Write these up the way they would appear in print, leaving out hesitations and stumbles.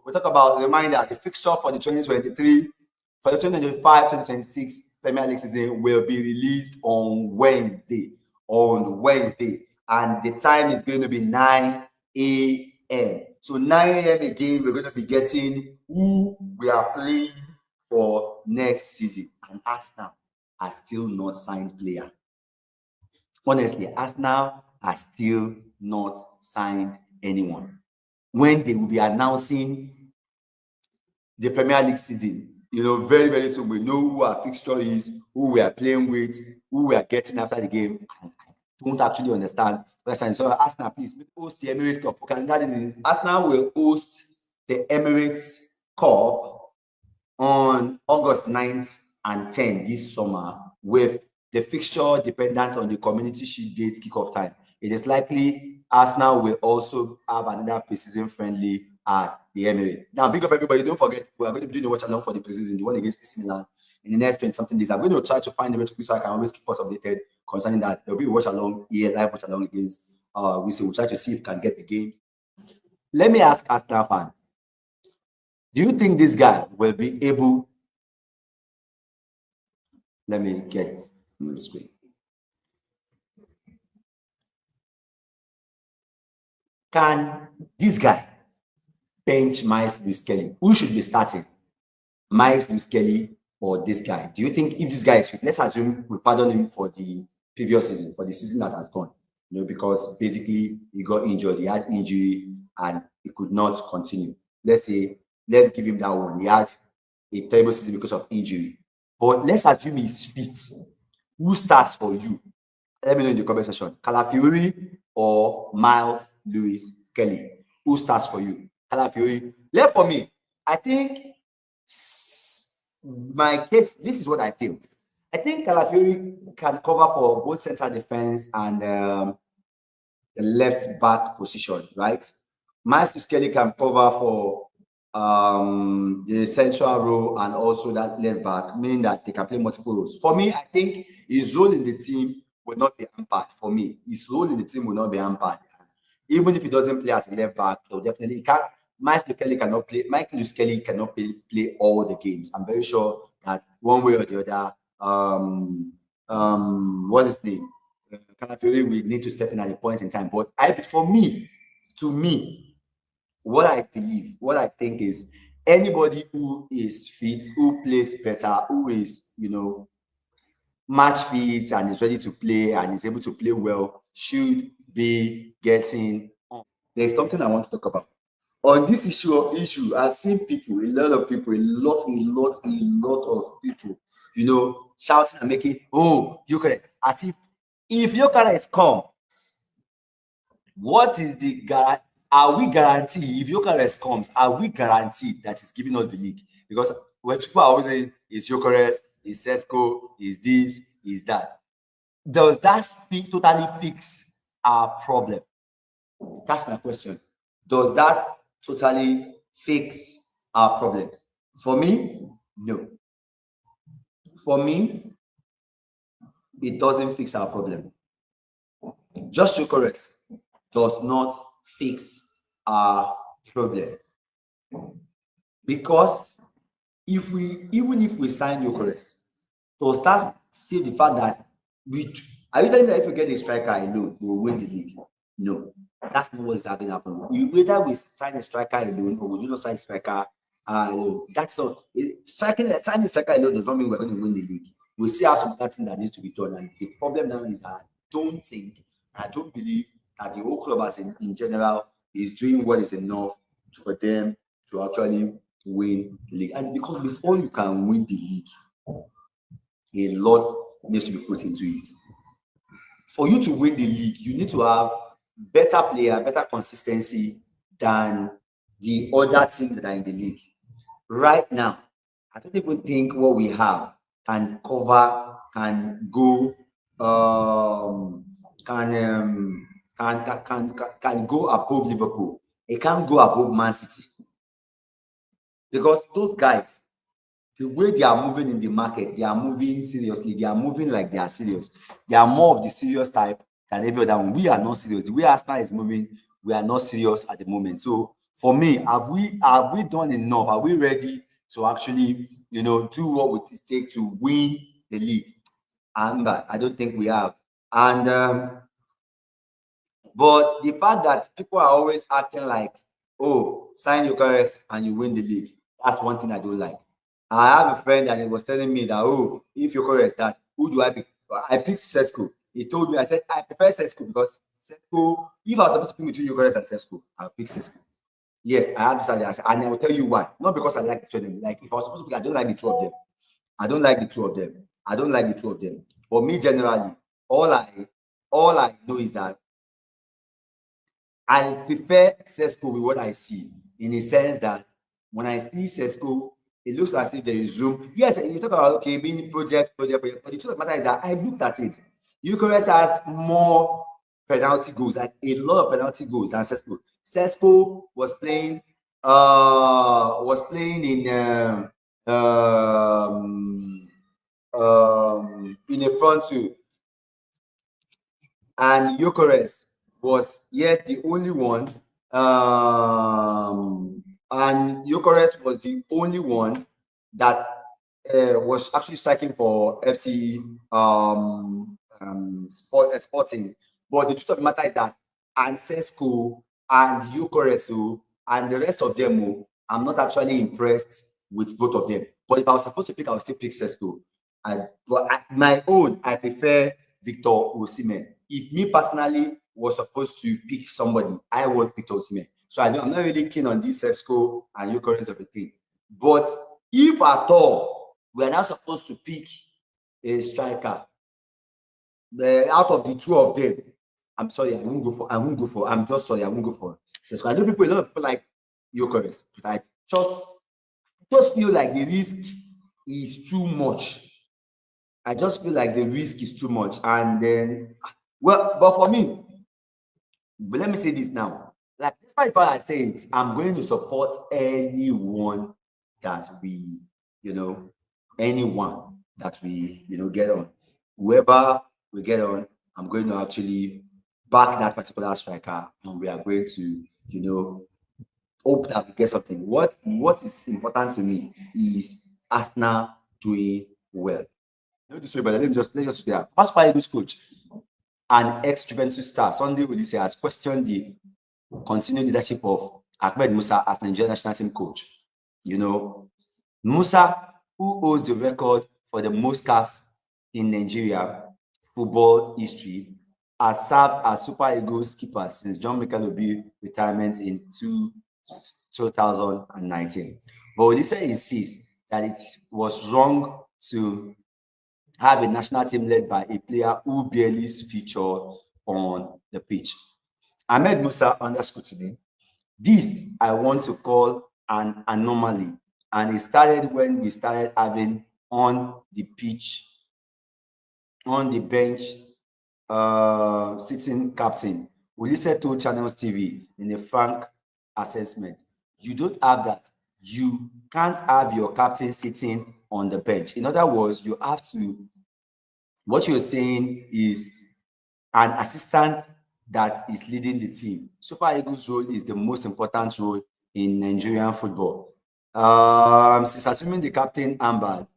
we talk about, reminder, the fixture for the 2023, for the 2025-2026 Premier League season will be released on Wednesday. And the time is going to be 9 a.m. So 9 a.m. again, we're going to be getting who we are playing for next season. And Arsenal are still not signed player. Honestly, Arsenal are still not signed anyone. When they will be announcing the Premier League season, very, very soon, we know who our fixture is, who we are playing with, who we are getting after the game. And I don't actually understand. So Arsenal, please host the Emirates Cup. Arsenal will host the Emirates Cup on August 9th and 10th this summer, with the fixture dependent on the Community Shield date kickoff time. It is likely Arsenal will also have another preseason friendly at the Emirates. Now, big up everybody. Don't forget, we are going to be doing the watch along for the preseason, the one against AC Milan, in the next 20-something days. I'm going to try to find a way to so I can always keep us updated concerning that. There will be a watch along here, live watch along against we'll try to see if we can get the games. Let me ask Arsenal fan, do you think this guy will be able? Let me get on the screen. Can this guy bench Miles Lewis-Kelly? Who should be starting? Miles Lewis-Kelly or this guy? Do you think if this guy is fit, let's assume we pardon him for the previous season, for the season that has gone, because basically he got injured, he had injury and he could not continue. Let's give him that one. He had a terrible season because of injury. But let's assume he's fit. Who starts for you? Let me know in the comment section. Calafiori or Miles Lewis-Kelly? Who starts for you? Calafiori. Left for me. I think my case, this is what I feel. I think Calafiori can cover for both central defense and the left back position, right? Miles Lewis-Kelly can cover for the central row and also that left back, meaning that they can play multiple roles. For me, I think his role in the team will not be hampered. For me, his role in the team will not be hampered. Even if he doesn't play as a left back, he'll definitely can't. Miles Lewis-Kelly cannot play. Michael Lewis-Kelly cannot play all the games. I'm very sure that one way or the other, what's his name? Calafiori will need to step in at a point in time. But to me, what I believe, what I think is anybody who is fit, who plays better, who is, match fit and is ready to play and is able to play well should be getting on. There's something I want to talk about. On this issue, I've seen people, a lot of people, a lot of people, shouting and making, Gyökeres, as if Gyökeres comes, what is the guarantee? Are we guaranteed, if Gyökeres comes, are we guaranteed that he's giving us the league? Because when people are always saying, is Gyökeres, is Sesko, is this, is that, does that totally fix our problem? That's my question. Does that totally fix our problems? For me, no. For me, it doesn't fix our problem. Just Gyökeres does not fix our problem, because even if we sign Gyökeres, to start see the fact that are you telling me that if we get a striker alone, we'll win the league? No, that's not what is going to happen. Whether we sign a striker alone or we do not sign a striker alone, that's not signing a striker alone does not mean we're going to win the league. We still have some other things that needs to be done, and the problem now is that I don't believe that the whole club as in general is doing what is enough for them to actually win the league. And because before you can win the league, a lot needs to be put into it. For you to win the league, you need to have better player, better consistency than the other teams that are in the league. Right now, I don't even think what we have can cover, can go above Liverpool. It can't go above Man City, because those guys, the way they are moving in the market, they are moving seriously. They are moving like they are serious. They are more of the serious type than every other one. We are not serious. The way Arsenal is moving, we are not serious at the moment. So For me, have we done enough? Are we ready to actually, do what would it take to win the league? And I don't think we have. And but the fact that people are always acting like, oh, sign your Eucharist and you win the league, that's one thing I don't like. I have a friend and he was telling me that, oh, if Eucharist that, who do I pick? I picked Sesko. He told me, I said, I prefer Sesko because Sesko, if I was supposed to pick between Eucharist and Sesko, I'll pick Sesko. Yes, I have decided, and I will tell you why. Not because I like the two of them. Like, if I was supposed to pick, I don't like the two of them. I don't like the two of them. I don't like the two of them. But me, generally, all I know is that I prefer Sesko with what I see, in a sense that when I see Sesko, it looks as if there is room. Yes, you talk about, okay, being project, but the truth of the matter is that I looked at it. Eucharist has more penalty goals, like a lot of penalty goals than Sesko. Sesko was playing in in a front two, and Eucharist was yet the only one, and Eucharist was the only one that was actually striking for FC Sporting. But the truth of the matter is that Ancesco and Eucharist and the rest of them, I'm not actually impressed with both of them. But if I was supposed to pick, I would still pick Sesko. But at my own, I prefer Victor Osimhen. If me personally was supposed to pick somebody, I would pick Osimhen. So I'm not really keen on this Sesko and Eucharist of the thing. But if at all we are not supposed to pick a striker, out of the two of them, I'm sorry, I won't go for. I'm just sorry, I won't go for Sesko. I know a lot of people like Eucharist, but I just feel like the risk is too much. I just feel like the risk is too much. And then, well, but for me, but let me say this now. Like, despite what I say it, I'm going to support anyone that we, get on. Whoever we get on, I'm going to actually back that particular striker, and we are going to, hope that we get something. What is important to me is Arsenal doing well. This way, but let's just there. First Eagles coach and ex-Juventus star Sunday Oliseh has questioned the continued leadership of Ahmed Musa as Nigerian national team coach. Musa, who holds the record for the most caps in Nigeria football history, has served as Super Eagles keeper since John Mikel Obi retirement in 2019. But Oliseh insists that it was wrong to have a national team led by a player who barely featured on the pitch. Ahmed Musa under scrutiny. This I want to call an anomaly, and it started when we started having on the pitch, on the bench, sitting captain. Oliseh told Channels TV in a frank assessment, you don't have that. You can't have your captain sitting on the bench. In other words, you have to, what you're saying is an assistant that is leading the team. Super Eagles' role is the most important role in Nigerian football. Since assuming the captain armband,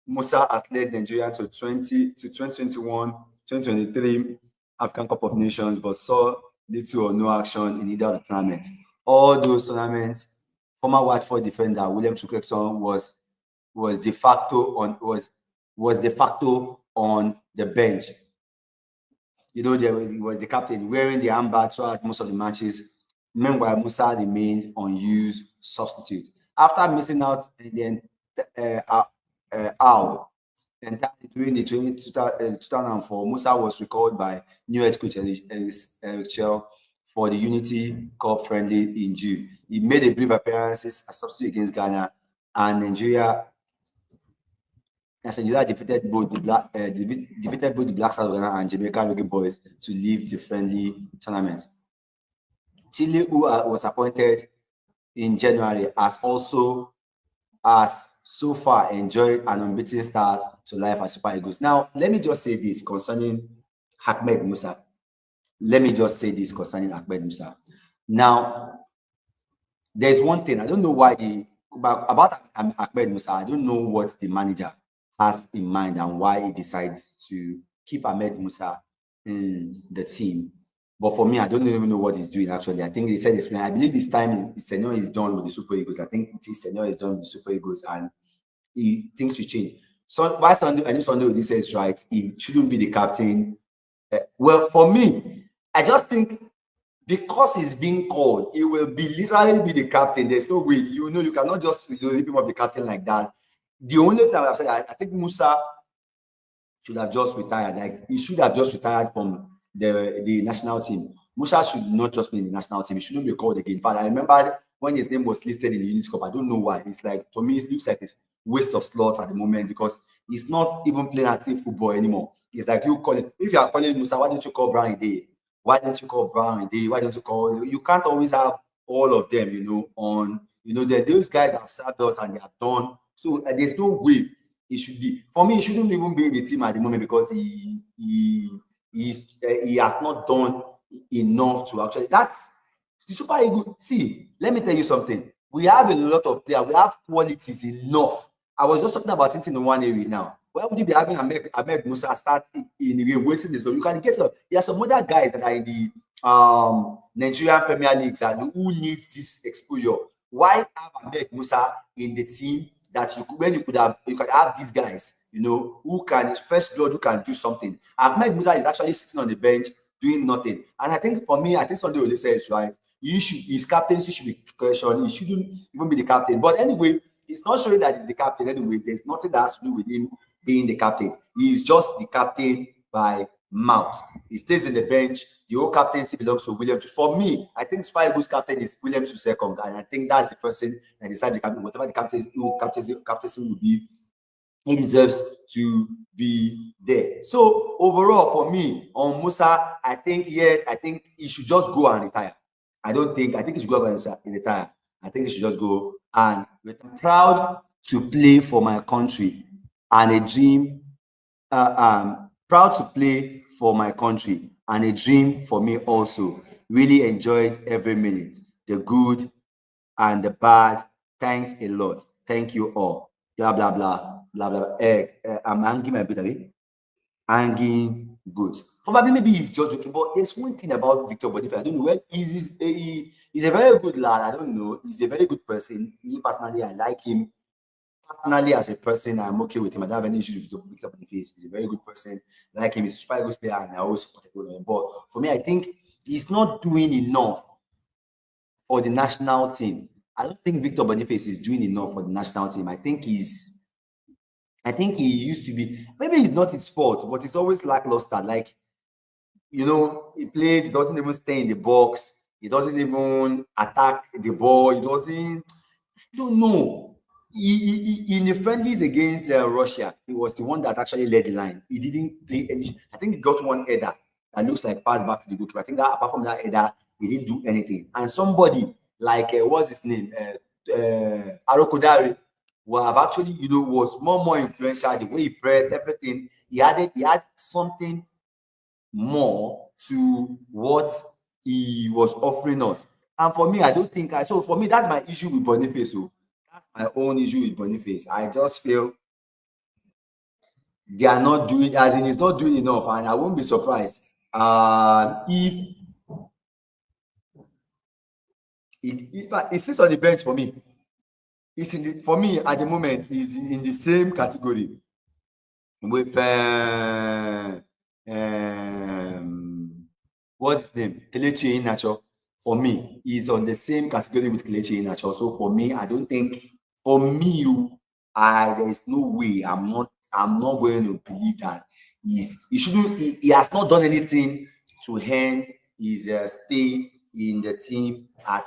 Musa has led Nigeria to 2021, 2023 African Cup of Nations, but saw little or no action in either of the tournaments. All those tournaments, former Watford defender William Chukwuemeka was de facto on the bench. He was the captain wearing the armband throughout most of the matches. Meanwhile, Musa remained unused substitute. After missing out in the during the 2004, Musa was recalled by new head coach Eric Chell for the Unity Cup friendly in June. He made a brief appearance as substitute against Ghana, and Nigeria defeated both the Black Stars of Ghana and Jamaica Reggae Boys to leave the friendly tournament. Chile, who was appointed in January, has so far enjoyed an unbeaten start to life at Super Eagles. Now, let me just say this concerning Ahmed Musa. Now, there's one thing I don't know why the about Ahmed Musa. I don't know what the manager has in mind and why he decides to keep Ahmed Musa in the team. But for me, I don't even know what he's doing actually. I think he said this. I believe this time his tenure is done with the Super Eagles. I think his tenure is done with the Super Eagles, and things will change. So why Sunday? I know Sunday will says right. He shouldn't be the captain. Well, for me, I just think because he's being called, he will be literally be the captain. There's no way, you cannot just leave him off the captain like that. The only time I've said, I think Musa should have just retired. Like he should have just retired from the national team. Musa should not just be in the national team. He shouldn't be called again. In fact, I remember when his name was listed in the Unity Cup. I don't know why. It's like, to me, it looks like it's waste of slots at the moment because he's not even playing active football anymore. It's like you call it. If you are calling Musa, why don't you call Brown Day? Why don't you call Brown Day? Why don't you call? You can't always have all of them. Those guys have served us and they have done. So there's no way he should be. For me, he shouldn't even be in the team at the moment because he has not done enough to actually. That's the Super Eagles. See, let me tell you something. We have a lot of players. We have qualities enough. I was just talking about it in one area now. Why would you be having Ahmed Musa start in the game waiting this? You can get there are some other guys that are in the Nigerian Premier League who needs this exposure. Why have Ahmed Musa in the team that you could have these guys, who can first blood, who can do something. Ahmed Musa is actually sitting on the bench doing nothing. And I think for me, I think Sunday Ole says right. His captaincy should be questioned. He shouldn't even be the captain. But anyway, it's not showing that he's the captain anyway. There's nothing that has to do with him being the captain. He's just the captain by mouth. He stays in the bench. The whole captaincy belongs to Williams. For me, I think Super Eagles captain is Williams to second, and I think that's the person that decides the captain. Whatever the captaincy will be, he deserves to be there. So overall, for me, on Musa, I think he should just go and retire. I think he should go and retire. I think he should just go and retire. Proud to play for my country and a dream. Proud to play for my country and a dream for me also. Really enjoyed every minute, the good and the bad. Thanks a lot. Thank you all. Blah blah blah blah blah. I'm hanging my boot away. Hanging boots. Probably maybe he's just joking, but there's one thing about Victor Boniface. I don't know. Well, he's a very good lad. I don't know. He's a very good person. Me personally, I like him. Personally, as a person, I'm okay with him. I don't have any issues with Victor Boniface. He's a very good person. I like him. He's a super good player, and I always support him. But for me, I think he's not doing enough for the national team. I don't think Victor Boniface is doing enough for the national team. I think he used to be. Maybe it's not his fault, but it's always lackluster. Like, he plays. He doesn't even stay in the box. He doesn't even attack the ball. He doesn't. I don't know. In the friendlies against Russia, he was the one that actually led the line. He didn't play any. I think he got one header that looks like pass back to the goalkeeper. I think that apart from that header, he didn't do anything. And somebody like what's his name, Arokodare, who have actually was more influential. The way he pressed everything, he had something more to what he was offering us. And for me, I don't think so. For me, that's my issue with Boniface. So that's my own issue with Boniface. I just feel they are not doing, as in, he's not doing enough, and I won't be surprised if he sits on the bench for me. For me at the moment, he's in the same category with what's his name? Kelechi Iheanacho. For me, he's on the same category with Kelechi Iheanacho. So for me, I don't think, for me, there is no way. I'm not going to believe that he has not done anything to earn his stay in the team at